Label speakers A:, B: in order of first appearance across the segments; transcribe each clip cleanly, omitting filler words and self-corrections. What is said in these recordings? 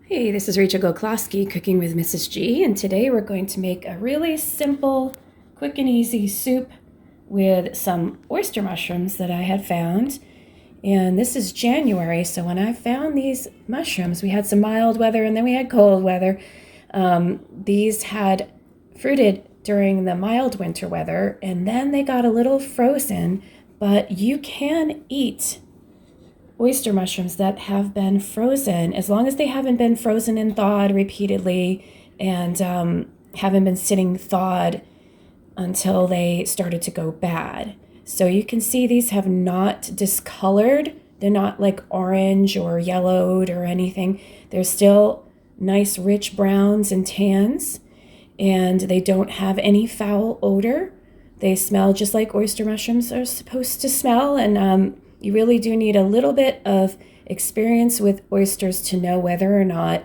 A: Hey, this is Rachel Goclawski, cooking with Mrs. G, and today we're going to make a really simple, quick and easy soup with some oyster mushrooms that I had found. And this is January, so when I found these mushrooms, we had some mild weather and then we had cold weather. These had fruited during the mild winter weather, and then they got a little frozen, but you can eat oyster mushrooms that have been frozen, as long as they haven't been frozen and thawed repeatedly and haven't been sitting thawed until they started to go bad. So you can see these have not discolored. They're not like orange or yellowed or anything. They're still nice rich browns and tans, and they don't have any foul odor. They smell just like oyster mushrooms are supposed to smell, and you really do need a little bit of experience with oysters to know whether or not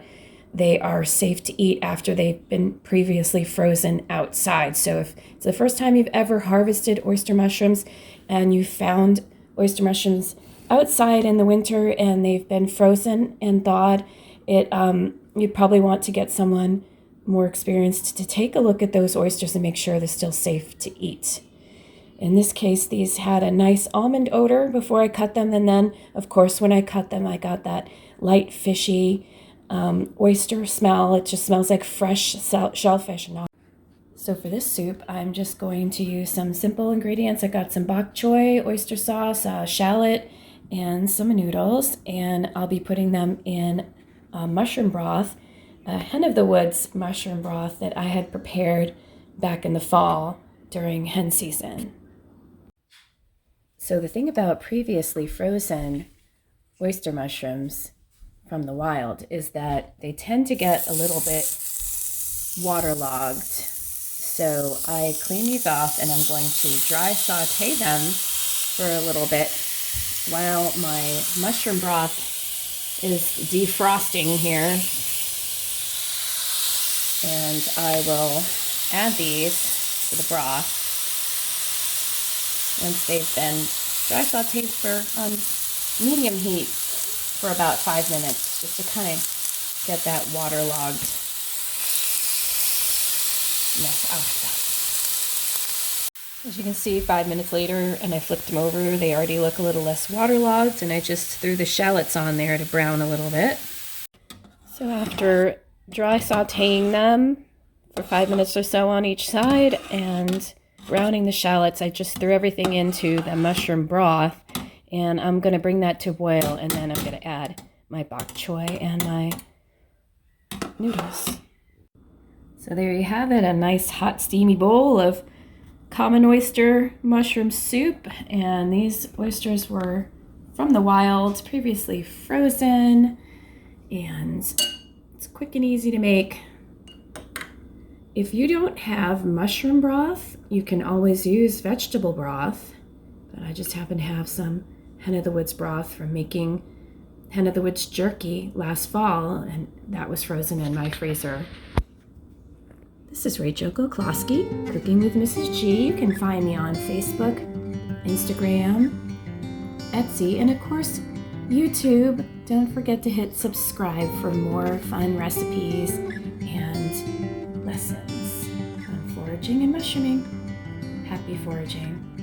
A: they are safe to eat after they've been previously frozen outside. So if it's the first time you've ever harvested oyster mushrooms and you found oyster mushrooms outside in the winter and they've been frozen and thawed, you'd probably want to get someone more experienced to take a look at those oysters and make sure they're still safe to eat. In this case, these had a nice almond odor before I cut them, and then, of course, when I cut them, I got that light, fishy oyster smell. It just smells like fresh shellfish. So for this soup, I'm just going to use some simple ingredients. I got some bok choy, oyster sauce, shallot, and some noodles, and I'll be putting them in mushroom broth, a hen of the woods mushroom broth that I had prepared back in the fall during hen season. So the thing about previously frozen oyster mushrooms from the wild is that they tend to get a little bit waterlogged. So I clean these off and I'm going to dry saute them for a little bit while my mushroom broth is defrosting here. And I will add these to the broth once they've been dry sauteed for medium heat for about 5 minutes, just to kind of get that waterlogged mess out of them. As you can see, 5 minutes later, and I flipped them over, they already look a little less waterlogged, and I just threw the shallots on there to brown a little bit. So after dry sauteing them for 5 minutes or so on each side and browning the shallots, I just threw everything into the mushroom broth, and I'm going to bring that to boil, and then I'm going to add my bok choy and my noodles. So there you have it, a nice hot steamy bowl of common oyster mushroom soup, and these oysters were from the wild, previously frozen, and it's quick and easy to make. If you don't have mushroom broth, you can always use vegetable broth, but I just happen to have some hen of the woods broth from making hen of the woods jerky last fall, and that was frozen in my freezer. This is Rachel Goclawski, cooking with Mrs. G. You can find me on Facebook, Instagram, Etsy, and of course, YouTube. Don't forget to hit subscribe for more fun recipes and lessons on foraging and mushrooming. Happy foraging.